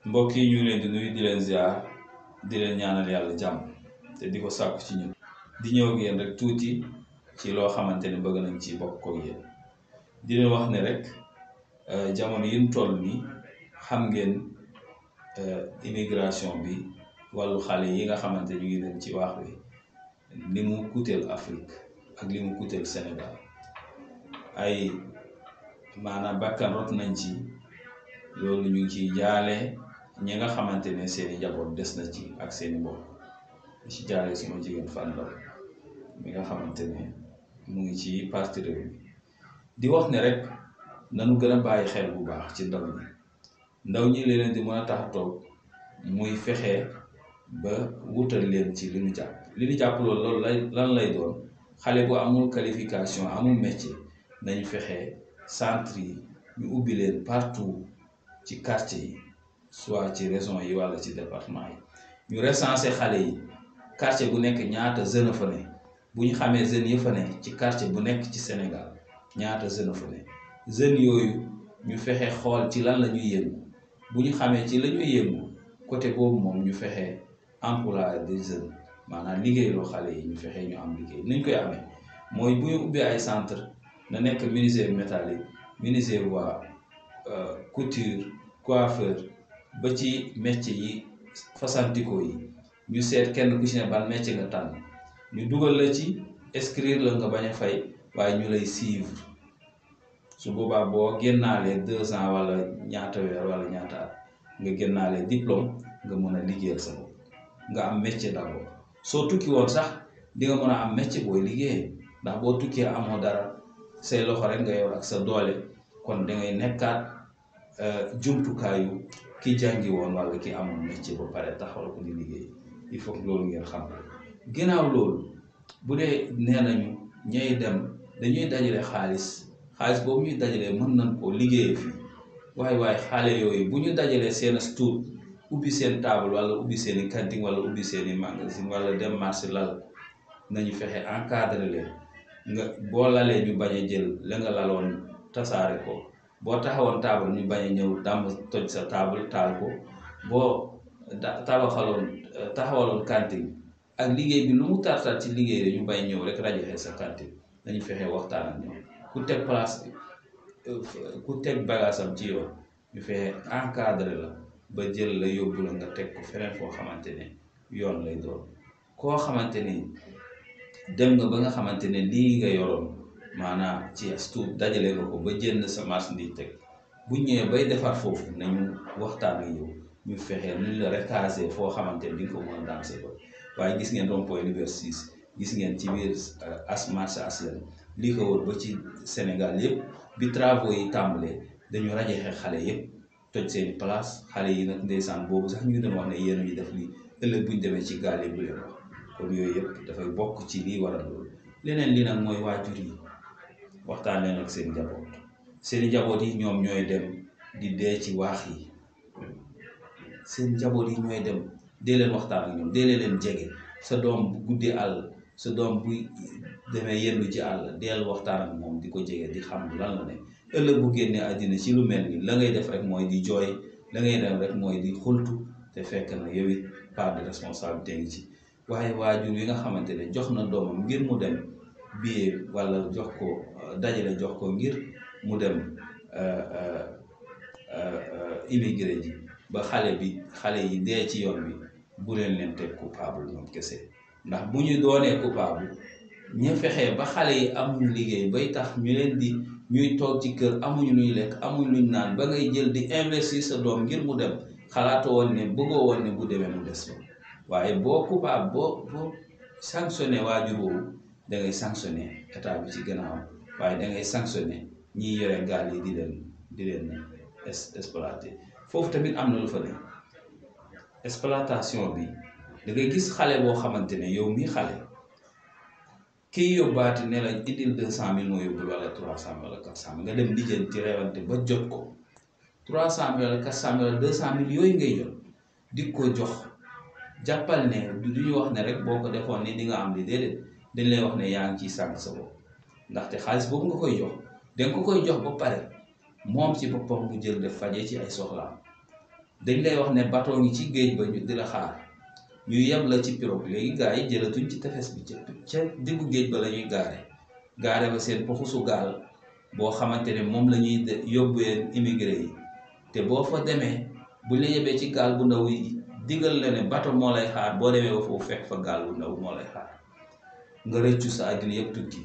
mbokk yi ñu leen di nuyu di leen ziar di leen ñaanal yàlla jàmm te di ko sàkku ci ñun di ñëw ak yéen rek tuuti ci loo xamante ne bëgg nañ ci bokk ko yéen di leen wax ne rek jamono yi ñu toll nii xam ngeen immigration bi wàllu xale yi nga xamante ñu ngi dem ci waax wi li mu kuuteel Afrique ak li mu kuuteel Sénégal ay maanaam bakkan rot nañ ci loolu ñu ngi ciy jaale ñi nga xamante ne seeni njaboot des na ci ak seeni mbokk ci jaale suma jigéen Fan Ndaw mi nga xamante ne mu ngi ci parti réew mi di wax ne rek nanu gën a bàyyi xel bu baax ci ndaw ñi leen di mën a tax toog muy fexe ba wutal leen ci li ñu jàpp loolu lan lay doon xale bu amul qualification amul métier nañu fexe centre yi ñu ubbi leen partout ci quartier yi soit ci région yi walla ci département yi ñu recenser xale yi quartier bu nekk ñaata jeune a fa ne bu ñu xamee jeunes yi fa ne ci quartier bu nekk ci Sénégal ñaata jeune a fa ne jeunes yooyu ñu fexe xool ci lan la ñuy yëngu bu ñu xamee ci la ñuy yëngu côté boobu moom ñu fexe emploi des jeunes maanaam liggéeyloo xale yi ñu fexe ñu am liggéey ni ñu koy amee mooy bu ñu ubbee ay centre na nekk menuisier métallique menuisier waa couture coiffeur ba ci métier yi fasantikoo yi ñu seet kenn ku ci ne ban métier nga tànn ñu dugal la ci inscrire la nga bañ a fay waaye ñu lay suivre su boobaa boo génnaalee 2 ans wala ñaata weer wala ñaata at nga génnaalee diplôme nga mën a liggéeyal sa bopp nga am métier d'abord soo tukki woon sax di nga mën a am métier booy liggéeyee ndax boo tukkee amoo dara say loxo rek nga yor ak sa doole kon dangay nekkaat jumtukaayu ki jàngi woon wala ki amul métier ba pare taxawal ko di liggéey il faut que loolu ngeen xam ginnaaw loolu bu dee nee nañu ñay dem dañuy dajale xaalis boobu ñuy dajalee mën nañ koo liggéeyee fii waaye xale yooyu bu ñu dajalee seen stuut ubbi seen table wala ubbi seen i cantine wala ubbi seen i magasin wala dem marché lal nañu fexe encadré leen nga boo lalee ñu bañ a jël la nga laloon tasaare ko boo taxawoon table ñu bañ a ñëw dàmb toj sa table taal ko boo taxawaloon cantine ak liggéey bi lu mu tartar ci liggéey rek ñu bañ ñëw rek rajaxe sa cantine nañu fexe waxtaan ak ñoom ku teg bagaasam ci yoon ñu fexe encadré la ba jël la yóbbu la nga teg ko feneen foo xamante ne yoon lay doon koo xamante ni dem nga ba nga xamante ne lii nga yoroon maanaam ci astuut dajale nga ko ba jënd sa marchandise teg bu ñëwee bay defar foofu nañu waxtaan ak yow ñu fexe nuñ la recaser foo xamante ne di nga ko mën a daan sa bopp waaye gis ngeen rond-point Liberté 6 gis ngeen ci biir marché HLM lii ko wër ba ci Sénégal yëpp bi travaux yi tàmbalee dañu rajaxe xale yëpp toj seeni place xale yi nag ndeysaan boobu sax ñu ngi doon wax ne yéen ñu def lii ëllëg buñ demee ci gaal yi bu leen wax kon yooyu yëpp dafay bokk ci lii waral loolu leneen li nag mooy waajur yi waxtaan leen ak seen njaboot yi ñoom ñooy dem di dee ci waax yi seen njaboot yi ñooy dem dee leen waxtaan ak ñoom dee leen jege sa doom bu guddi àll sa doom buy demee yendu ci àll deel waxtaan ak moom di ko jege di xam lan la ne ëllëg bu génnee àddina ci lu mel ni la ngay def rek mooy di jooy la ngay def rek mooy di xultu te fekk na yow it part de responsabilité ngi ci waaye waajur yi nga xamante ne jox na doomam ngir mu dem billet wala jox ko dajale jox ko ngir mu dem immigré ji ba xale yi dee ci yoon bi bu leen teg coupable ñoom kese ndax bu ñu doonee coupable ñu fexee ba xale yi amuñu liggéey bay tax ñu leen di ñuy toog ci kër amuñu luñ lekk amuñu luñ naan ba ngay jël di investir sa doom ngir mu dem xalaatoo woon ne bëggoo woon ne bu demee mu des la waaye boo coupable boo sanctionné waajur woowu da ngay sanctionné état bi ci gannaawam waaye da ngay sanctionné ñiy yore gaal yi di leen exploité foofu tamit am na lu fa ne exploitation bi da ngay gis xale boo xamante ne yow mii xale kii yóbbaati ne la indil 200 000 moo yóbbul wala 300 000 wala 400 000 nga dem lijjanti rewante ba jot ko 300 000 wala 400 000 wala 200 000 yooyu ngay jot di ko jox jàppal ne du ñu wax ne rek boo ko defoon ni di nga am li déedéet dañ lay wax ne yaa ngi ciy sànq sa bopp ndaxte xaalis boobu nga koy jox danga ko koy jox ba pare moom ci boppam mu jël def faje ci ay soxlaam dañ lay wax ne bateau ngi ci géej ba ñu di la xaar ñu yeb la ci pirogue léegi gars yi jëlatuñ ci tefes bi ca diggu géej ba la ñuy gaare ba seen poxusu gaal boo xamante ne moom la ñuy yóbbee immigré yi te boo fa demee buñ la yebee ci gaal bu ndaw yi digal la ne bateau moo lay xaar boo demee ba foofu fekk fa gaal bu ndaw moo lay xaar nga rëccu sa àddina yëpp tukki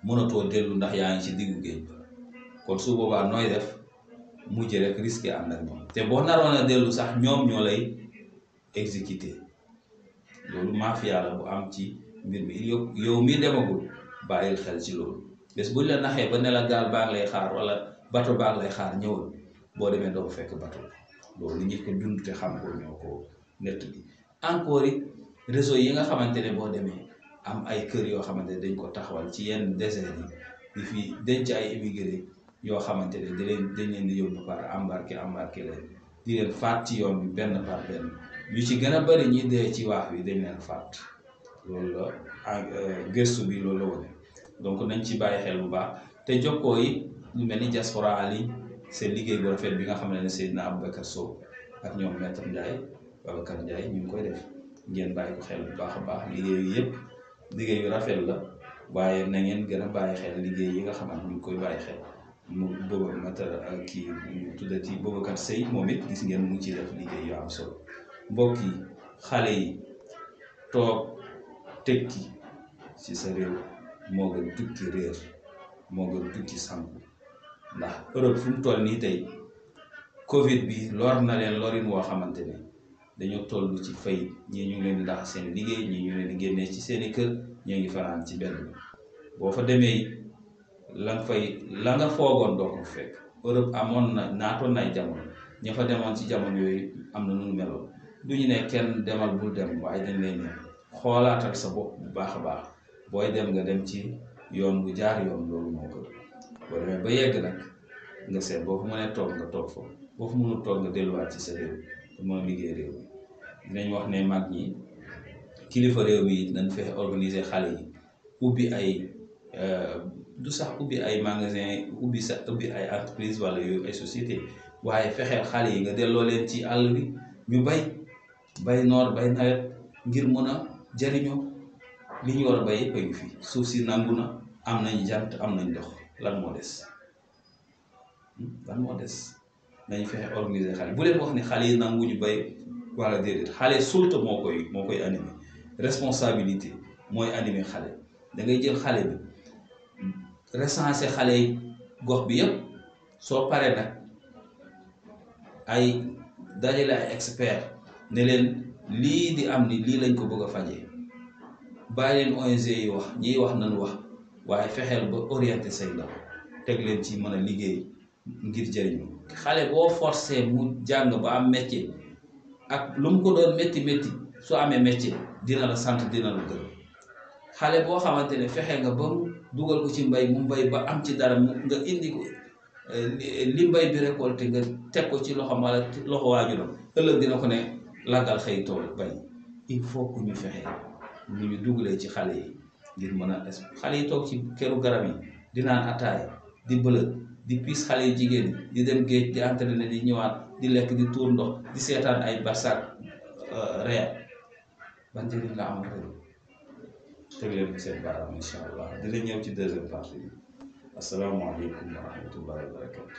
mënatoo dellu ndax yaa ngi ci diggu géej ba kon su boobaa nooy def mujj rek risqué ànd ak ñoom te boo naroon a dellu sax ñoom ñoo lay exécuté loolu mafia la bu am ci mbir mi yow mii demagul bàyyil xel ci loolu bés buñ la naxee ba ne la gaal baa ngi lay xaar wala bateau baa ngi lay xaar ñëwal boo demee doo fekk bateau loolu ñi ko dund te xam ko ñoo ko nett bi encore it réseau yi nga xamante ne boo demee am ay kër yoo xamante ne dañ ko taxawal ci yenn désert yi di fi denc ay immigré yoo xamante ne dañ leen di yóbbu par embarqué leen di leen faat ci yoon bi benn par benn ñu ci gën a bëri ñi dee ci waax bi dañ leen faat loolu la gëstu bi loolu la wone donc nañ ci bàyyi xel bu baax te jokkoo yi lu mel ni diaspora en ligne seen liggéey bu rafet bi nga xam ne Seydina Aboubacar Sow ak ñoom maître Ndiaye Babacar Ndiaye ñu ngi koy def ngeen bàyyi ko xel bu baax a baax liggéey yu yëpp liggéey yu rafet la waaye na ngeen gën a bàyyi xel liggéey yi nga xamante ñu ngi koy bàyyi xel mu booba matal ak kii ñu tuddati Boubacar Seye moom it gis ngeen mu ngi ciy def liggéey yu am solo mbokk yi xale yi toog tekki ci sa réew moo gën tukki réer moo gën tukki sanku ndax Europe fu mu toll nii tey Covid bi lor na leen lorin woo xamante ne dañoo toll ci fay ñii ñu ngi leen di dax seen liggéey ñii ñu leen di génnee ci seeni kër ñii ngi fanaan ci benn boo fa demee la nga foogoon doo ko fekk Europe amoon na naatoon nay jamono ña fa demoon ci jamono yooyu am na nu meloon du ñu ne kenn demal bul dem waaye dañ lay ne xoolaatal sa bopp bu baax a baax booy dem nga dem ci yoon bu jaar yoon loolu moo ko boo demee ba yegg nag nga seet boo fa mënee toog nga toog fa boo fa mënul toog nga delluwaat ci sa réew te mën a liggéey réew mi dinañ wax ne mag ñi kilifa réew mi nañ fexe organiser xale yi ubbi ay du sax ubbi ay magasin ubbi ay entreprise wala yooyu ay société waaye fexeel xale yi nga delloo leen ci àll bi ñu bay noor bay nawet ngir mën a jariñoo li ñu war a bay yëpp a ngi fi suuf si nangu na am nañ jant am nañ ndox lan moo des nañ fexe organiser xale bu leen wax ne xale yi nanguñu bay wala déedéet xale sulta moo koy animé responsabilité mooy animé xale da ngay jël xale bi recensé xale yi gox bi yëpp soo paree nag ay dajale ay expert ne leen lii di am ni lii lañ ko bëgg a fajee bàyyi leen ONG yi wax ñiy wax nañu wax waaye fexeel ba orienté say ndaw teg leen ci mën a liggéey ngir jëriñu xale boo forcé mu jàng ba am métier ak lu mu ko doon métti soo amee métier dina la sant dina la gërëm xale boo xamante ne fexe nga ba mu dugal ko ci mbay mu mbay ba am ci dara nga indi ko li mbay bi récolté nga teg ko ci loxo wala loxo waajuram ëllëg dina ko ne laggal xëy tool bay il faut que ñu fexe nu ñu dugalee ci xale yi ngir mën a xale yi toog ci këru garab yi di naan ataaya di bëlët di piis xale yu jigéen di dem géej di entraîné di ñëwaat di lekk di tuur ndox di seetaan ay barsaak reer ban njëriñ la amal réew teg leen seen baaraam incha allah dina ñëw ci deuxième partie bi asalaamaaleykum wa rahmatullahi wa barakatu